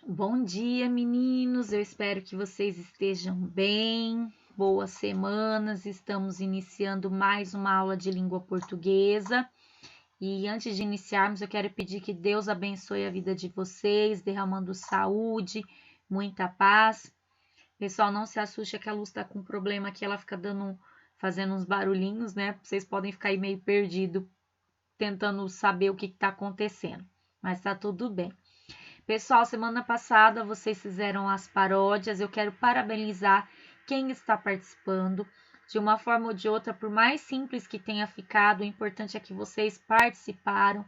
Bom dia, meninos. Eu espero que vocês estejam bem. Boas semanas. Estamos iniciando mais uma aula de língua portuguesa. E antes de iniciarmos, eu quero pedir que Deus abençoe a vida de vocês, derramando saúde, muita paz. Pessoal, não se assuste, é que a luz está com problema aqui, ela fica fazendo uns barulhinhos, né? Vocês podem ficar aí meio perdido, tentando saber o que está acontecendo. Mas tá tudo bem. Pessoal, semana passada vocês fizeram as paródias. Eu quero parabenizar quem está participando. De uma forma ou de outra, por mais simples que tenha ficado, o importante é que vocês participaram.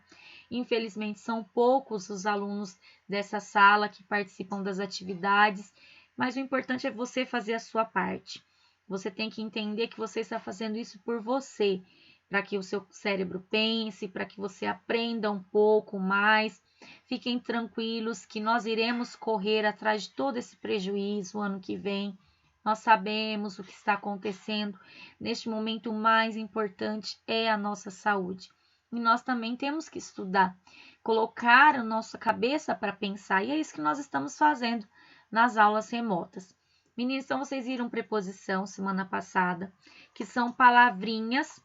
Infelizmente, são poucos os alunos dessa sala que participam das atividades, mas o importante é você fazer a sua parte. Você tem que entender que você está fazendo isso por você, para que o seu cérebro pense, para que você aprenda um pouco mais. Fiquem tranquilos que nós iremos correr atrás de todo esse prejuízo ano que vem. Nós sabemos o que está acontecendo. Neste momento, o mais importante é a nossa saúde. E nós também temos que estudar, colocar a nossa cabeça para pensar. E é isso que nós estamos fazendo nas aulas remotas. Meninos, então vocês viram preposição semana passada, que são palavrinhas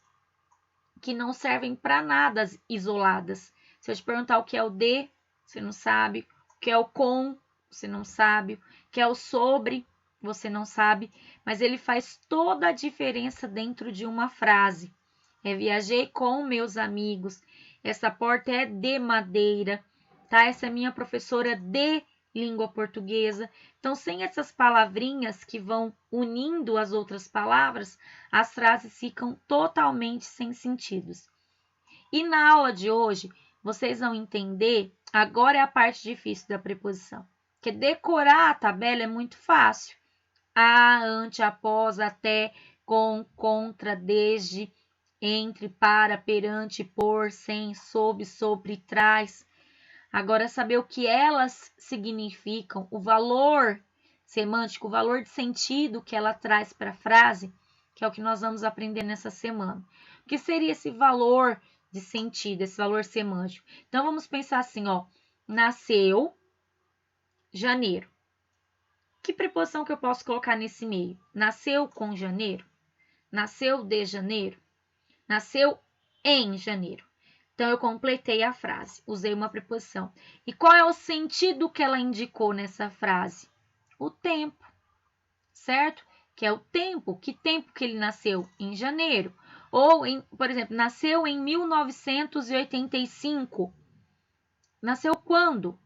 que não servem para nada isoladas. Se eu te perguntar o que é o de, você não sabe. O que é o com, você não sabe. O que é o sobre, você não sabe. Mas ele faz toda a diferença dentro de uma frase. Viajei com meus amigos. Essa porta é de madeira, tá? Essa é minha professora de língua portuguesa. Então, sem essas palavrinhas que vão unindo as outras palavras, as frases ficam totalmente sem sentidos. E na aula de hoje, vocês vão entender, agora é a parte difícil da preposição, que decorar a tabela é muito fácil. A, ante, após, até, com, contra, desde, entre, para, perante, por, sem, sob, sobre, trás. Agora, saber o que elas significam, o valor semântico, o valor de sentido que ela traz para a frase, que é o que nós vamos aprender nessa semana. O que seria esse valor de sentido, esse valor semântico? Então, vamos pensar assim, ó. Nasceu janeiro. Que preposição que eu posso colocar nesse meio? Nasceu com janeiro? Nasceu de janeiro? Nasceu em janeiro? Então, eu completei a frase, usei uma preposição. E qual é o sentido que ela indicou nessa frase? O tempo, certo? Que é o tempo. Que tempo que ele nasceu? Em janeiro. Ou, por exemplo, nasceu em 1985. Nasceu quando?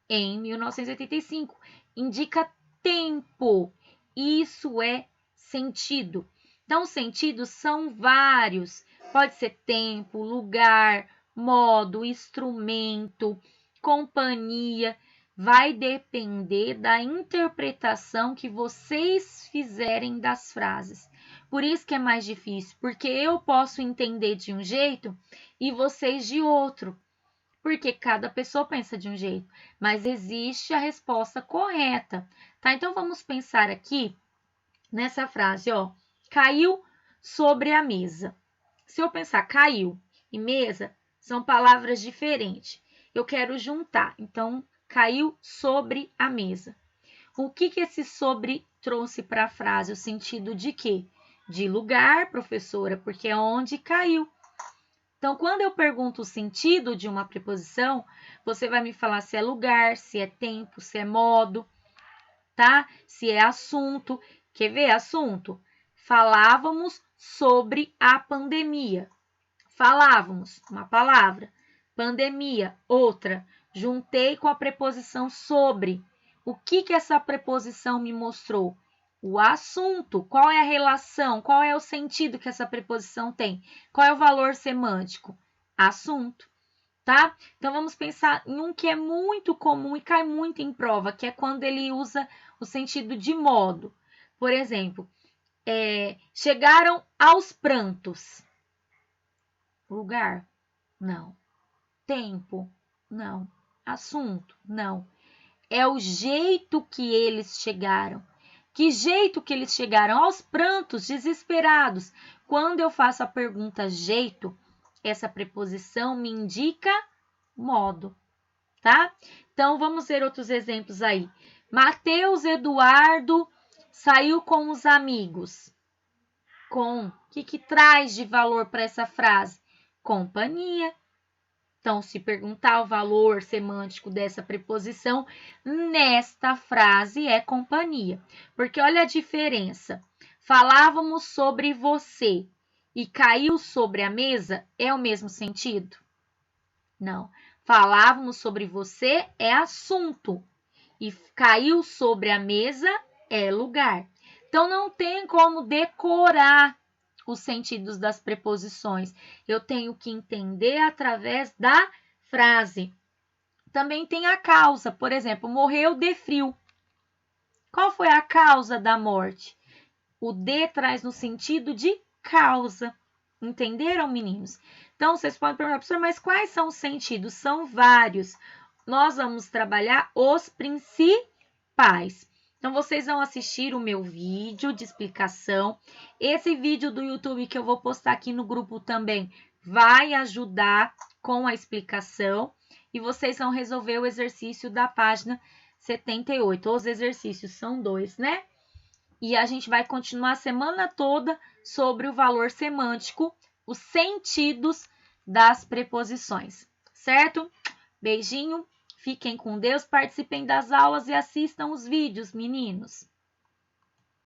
Em 1985. Indica tempo. Isso é sentido. Então, os sentidos são vários. Pode ser tempo, lugar, modo, instrumento, companhia. Vai depender da interpretação que vocês fizerem das frases. Por isso que é mais difícil, porque eu posso entender de um jeito e vocês de outro. Porque cada pessoa pensa de um jeito, mas existe a resposta correta, tá? Então, vamos pensar aqui nessa frase, ó. Caiu sobre a mesa. Se eu pensar caiu e mesa, são palavras diferentes. Eu quero juntar. Então, caiu sobre a mesa. O que esse sobre trouxe para a frase? O sentido de quê? De lugar, professora, porque é onde caiu. Então, quando eu pergunto o sentido de uma preposição, você vai me falar se é lugar, se é tempo, se é modo, tá? Se é assunto. Quer ver assunto? Falávamos sobre a pandemia. Falávamos, uma palavra. Pandemia, outra. Juntei com a preposição sobre. O que essa preposição me mostrou? O assunto. Qual é a relação? Qual é o sentido que essa preposição tem? Qual é o valor semântico? Assunto, tá? Então, vamos pensar em um que é muito comum e cai muito em prova, que é quando ele usa o sentido de modo. Por exemplo, chegaram aos prantos. Lugar? Não. Tempo? Não. Assunto? Não. É o jeito que eles chegaram. Que jeito que eles chegaram? Aos prantos, desesperados. Quando eu faço a pergunta jeito, essa preposição me indica modo, tá? Então, vamos ver outros exemplos aí. Mateus Eduardo saiu com os amigos. Com. O que traz de valor para essa frase? Companhia. Então, se perguntar o valor semântico dessa preposição, nesta frase é companhia. Porque olha a diferença. Falávamos sobre você e caiu sobre a mesa, é o mesmo sentido? Não. Falávamos sobre você é assunto e caiu sobre a mesa é lugar. Então, não tem como decorar os sentidos das preposições. Eu tenho que entender através da frase. Também tem a causa. Por exemplo, morreu de frio. Qual foi a causa da morte? O de traz no sentido de causa. Entenderam, meninos? Então, vocês podem perguntar, professor, mas quais são os sentidos? São vários. Nós vamos trabalhar os principais. Então, vocês vão assistir o meu vídeo de explicação. Esse vídeo do YouTube que eu vou postar aqui no grupo também vai ajudar com a explicação. E vocês vão resolver o exercício da página 78. Os exercícios são 2, né? E a gente vai continuar a semana toda sobre o valor semântico, os sentidos das preposições, certo? Beijinho, fiquem com Deus, participem das aulas e assistam os vídeos, meninos.